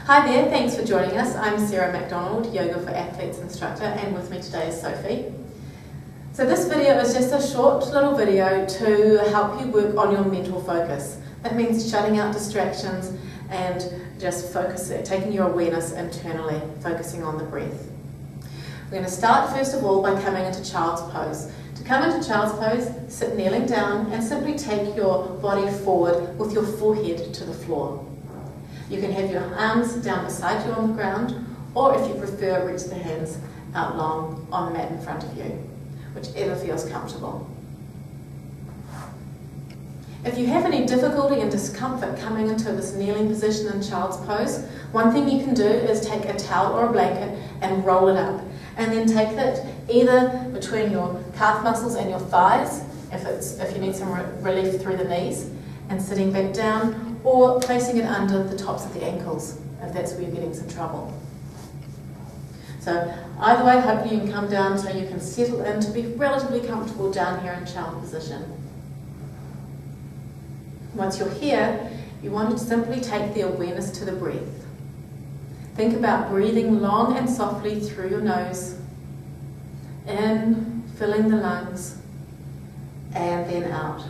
Hi there, thanks for joining us. I'm Sarah MacDonald, Yoga for Athletes instructor, and with me today is Sophie. So this video is just a short little video to help you work on your mental focus. That means shutting out distractions and just taking your awareness internally, focusing on the breath. We're going to start first of all by coming into child's pose. To come into child's pose, sit kneeling down and simply take your body forward with your forehead to the floor. You can have your arms down beside you on the ground, or if you prefer, reach the hands out long on the mat in front of you, whichever feels comfortable. If you have any difficulty and discomfort coming into this kneeling position in child's pose, one thing you can do is take a towel or a blanket and roll it up, and then take it either between your calf muscles and your thighs, if you need some relief through the knees, and sitting back down, or placing it under the tops of the ankles, if that's where you're getting some trouble. So either way, hopefully you can come down so you can settle in to be relatively comfortable down here in child position. Once you're here, you want to simply take the awareness to the breath. Think about breathing long and softly through your nose, in, filling the lungs, and then out.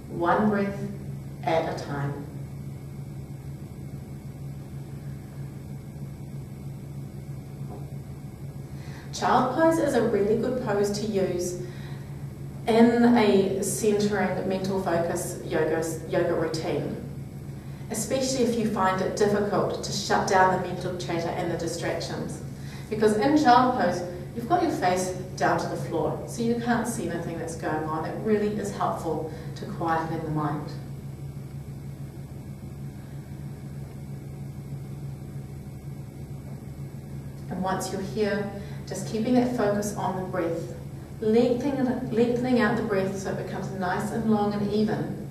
One breath at a time. Child pose is a really good pose to use in a centering mental focus yoga routine, especially if you find it difficult to shut down the mental chatter and the distractions. Because in child pose, you've got your face down to the floor, so you can't see anything that's going on. It really is helpful to quieten the mind. And once you're here, just keeping that focus on the breath, lengthening out the breath so it becomes nice and long and even,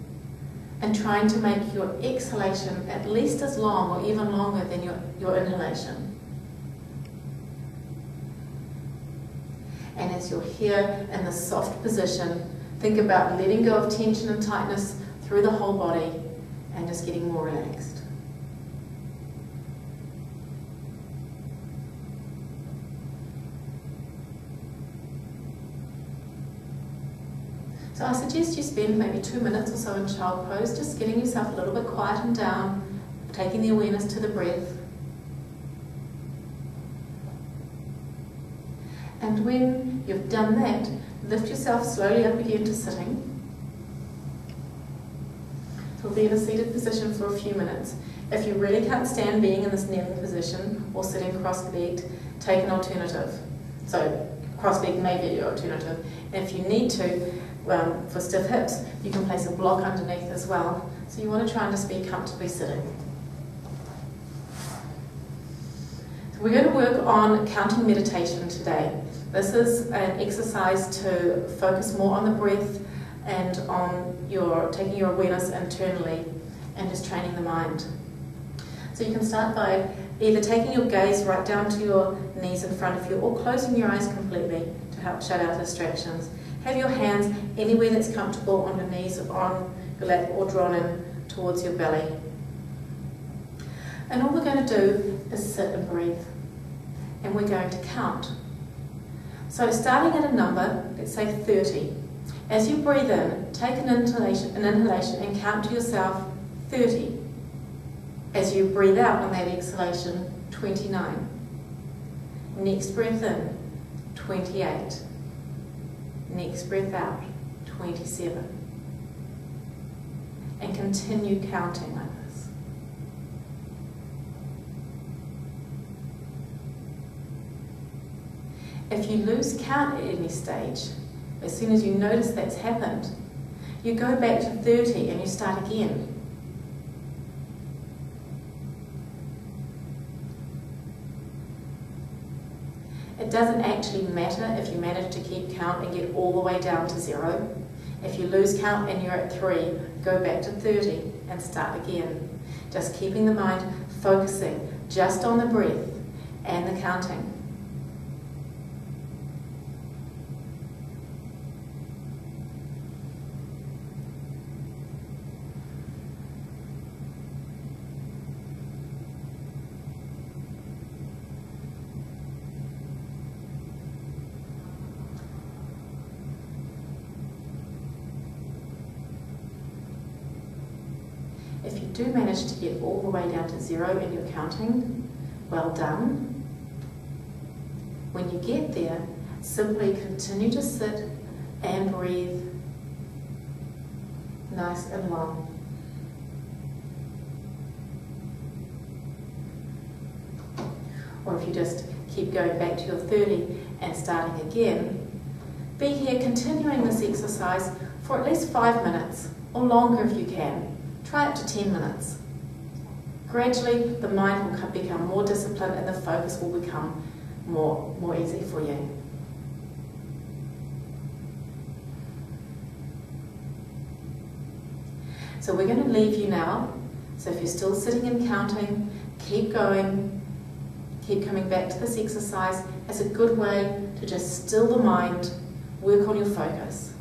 and trying to make your exhalation at least as long or even longer than your inhalation. And as you're here in the soft position, think about letting go of tension and tightness through the whole body and just getting more relaxed. So I suggest you spend maybe 2 minutes or so in child pose, just getting yourself a little bit quietened down, taking the awareness to the breath. And when you've done that, lift yourself slowly up again to sitting. So we'll be in a seated position for a few minutes. If you really can't stand being in this kneeling position or sitting cross-legged, take an alternative. So cross-legged may be your alternative. And if you need to, for stiff hips, you can place a block underneath as well. So you want to try and just be comfortably sitting. So we're going to work on counting meditation today. This is an exercise to focus more on the breath and on taking your awareness internally and just training the mind. So you can start by either taking your gaze right down to your knees in front of you or closing your eyes completely to help shut out distractions. Have your hands anywhere that's comfortable on your knees or on your lap or drawn in towards your belly. And all we're going to do is sit and breathe. And we're going to count. So starting at a number, let's say 30. As you breathe in, take an inhalation and count to yourself 30. As you breathe out on that exhalation, 29. Next breath in, 28. Next breath out, 27. And continue counting like this. If you lose count at any stage, as soon as you notice that's happened, you go back to 30 and you start again. It doesn't actually matter if you manage to keep count and get all the way down to 0. If you lose count and you're at 3, go back to 30 and start again. Just keeping the mind focusing just on the breath and the counting. If you do manage to get all the way down to 0 in your counting, well done. When you get there, simply continue to sit and breathe nice and long. Or if you just keep going back to your 30 and starting again, be here continuing this exercise for at least 5 minutes, or longer if you can. Try up to 10 minutes. Gradually, the mind will become more disciplined and the focus will become more easy for you. So we're going to leave you now. So if you're still sitting and counting, keep going. Keep coming back to this exercise as a good way to just still the mind, work on your focus.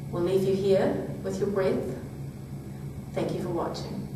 We'll leave you here with your breath. Thank you for watching.